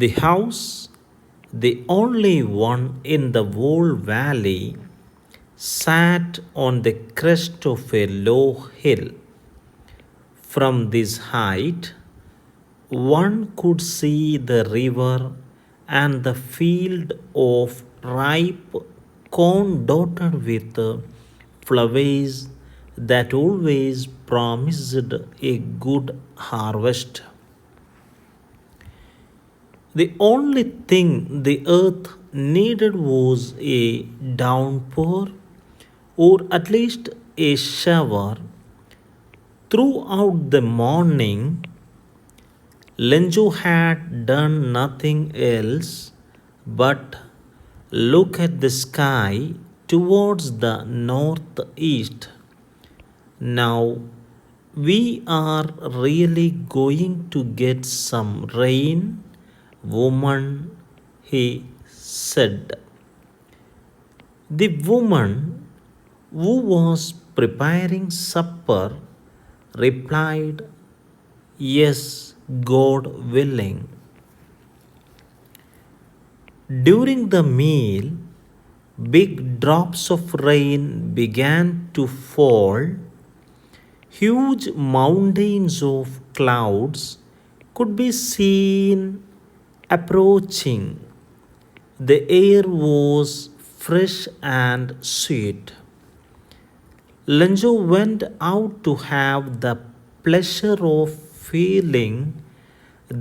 The house, the only one in the whole valley, sat on the crest of a low hill. From this height, one could see the river and the field of ripe corn dotted with flowers that always promised a good harvest. The only thing the earth needed was a downpour or at least a shower. Throughout the morning, Lenjo had done nothing else but look at the sky towards the northeast. Now we are really going to get some rain, woman, he said. The woman who was preparing supper replied, "Yes, God willing." During the meal, big drops of rain began to fall. Huge mountains of clouds could be seen approaching. The air was fresh and sweet. Lenjo went out to have the pleasure of feeling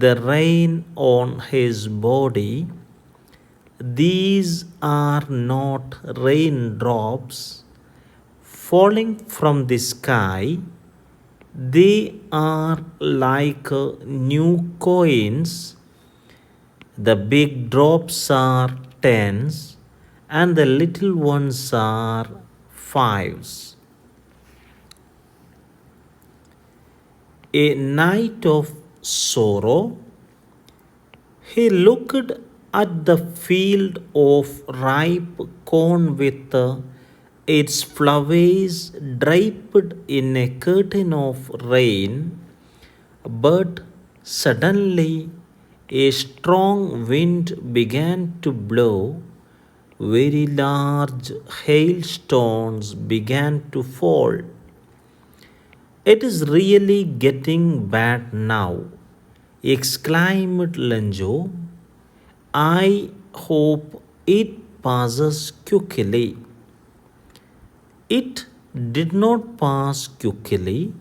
the rain on his body. These are not raindrops falling from the sky, they are like new coins. The big drops are tens, and the little ones are fives. A night of sorrow. He looked at the field of ripe corn with its flowers draped in a curtain of rain, but suddenly a strong wind began to blow. Very large hailstones began to fall. It is really getting bad now, exclaimed Lenjo. I hope it passes quickly. It did not pass quickly.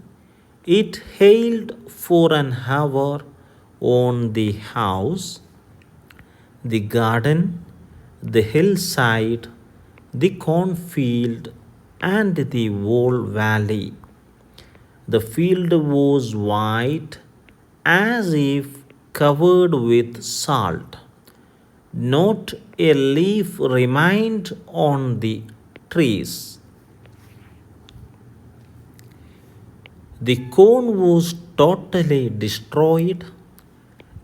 It hailed for an hour on the house, the garden, the hillside, the cornfield, and the whole valley. The field was white as if covered with salt. Not a leaf remained on the trees. The corn was totally destroyed.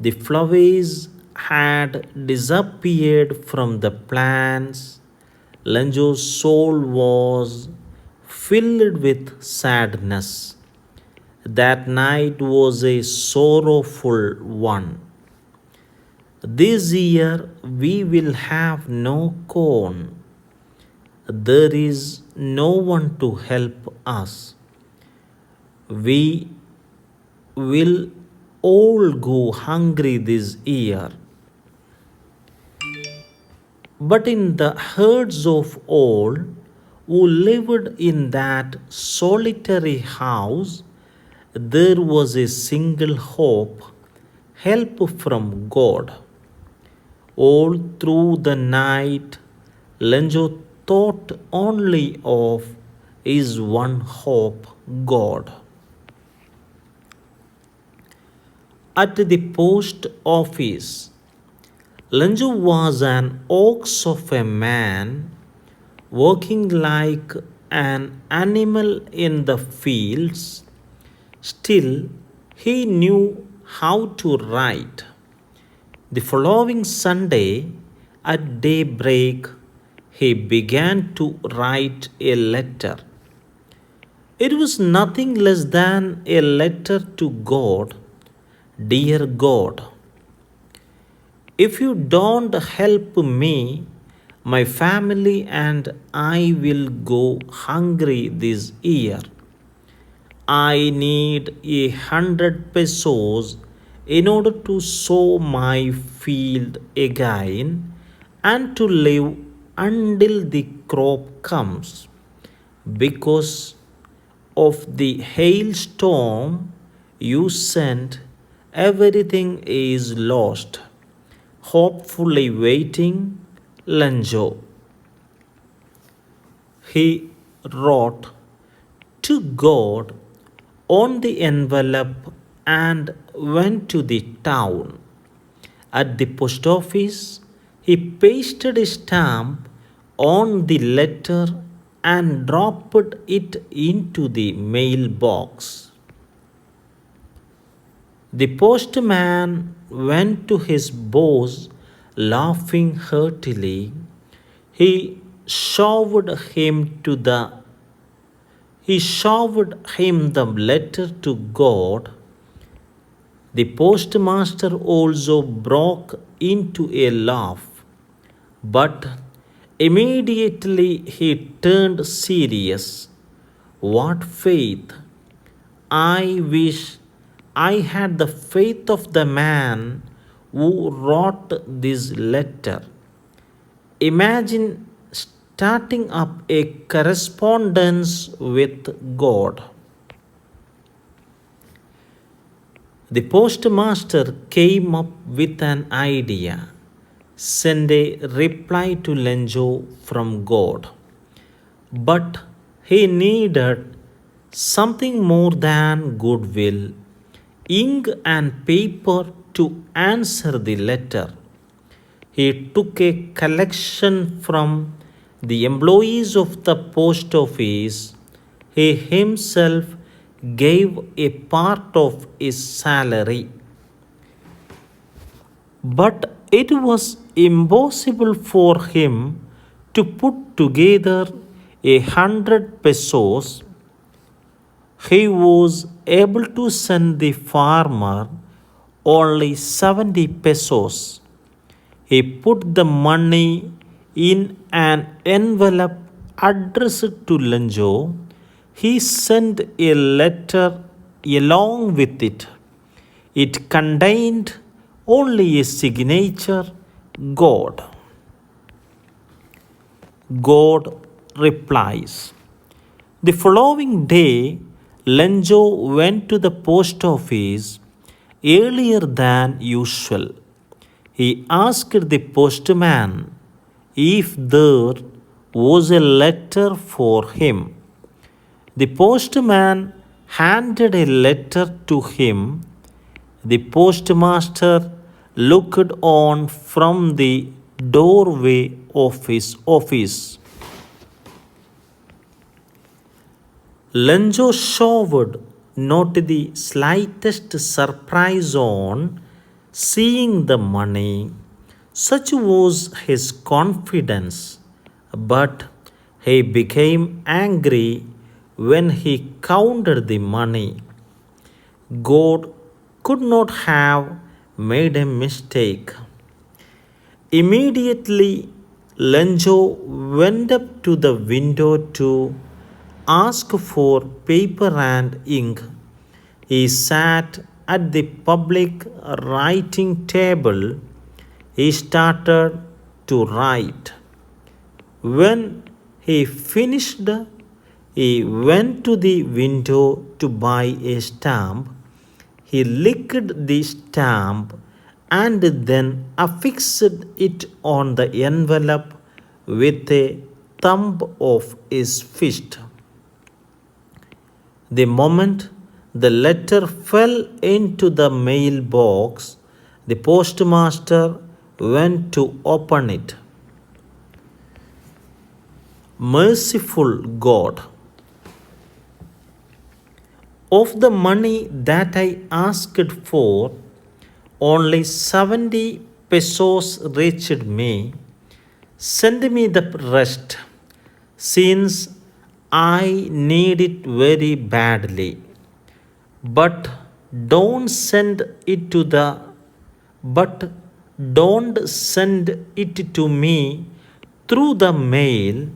The flowers had disappeared from the plants. Lanjo's soul was filled with sadness. That night was a sorrowful one. This year we will have no corn. There is no one to help us. We will all go hungry this year. But in the herds of all who lived in that solitary house, there was a single hope, help from God. All through the night, Lenjo thought only of his one hope, God. At the post office, Lenjo was an ox of a man, working like an animal in the fields. Still, he knew how to write. The following Sunday, at daybreak, he began to write a letter. It was nothing less than a letter to God. Dear God, If you don't help me, my family and I will go hungry this year. I need 100 pesos in order to sow my field again and to live until the crop comes. Because of the hailstorm you sent, everything is lost. Hopefully waiting, Lanjo. He wrote to God on the envelope and went to the town. At the post office, he pasted a stamp on the letter and dropped it into the mailbox. The postman went to his boss laughing heartily. He showed him to the he showed him the letter to God. The postmaster also broke into a laugh, but immediately he turned serious. What faith! I wish I had the faith of the man who wrote this letter. Imagine starting up a correspondence with God. The postmaster came up with an idea. Send a reply to Lenjo from God. But he needed something more than goodwill, ink and paper to answer the letter. He took a collection from the employees of the post office. He himself gave a part of his salary. But it was impossible for him to put together 100 pesos. He was able to send the farmer only 70 pesos. He put the money in an envelope addressed to Lanjo. He sent a letter along with it. It contained only a signature, God. God replies. The following day, Lenjo went to the post office earlier than usual. He asked the postman if there was a letter for him. The postman handed a letter to him. The postmaster looked on from the doorway of his office. Lenjo showed not the slightest surprise on seeing the money. Such was his confidence. But he became angry when he counted the money. God could not have made a mistake. Immediately, Lenjo went up to the window to ask for paper and ink. He sat at the public writing table. He started to write. When he finished, he went to the window to buy a stamp. He licked the stamp and then affixed it on the envelope with a thumb of his fist. The moment the letter fell into the mailbox, the postmaster went to open it. Merciful God, of the money that I asked for, only 70 pesos reached me. Send me the rest, since I need it very badly. But don't send it to the but Don't send it to me through the mail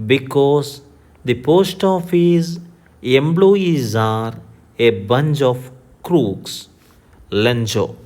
because the post office employees are a bunch of crooks. Lenjo.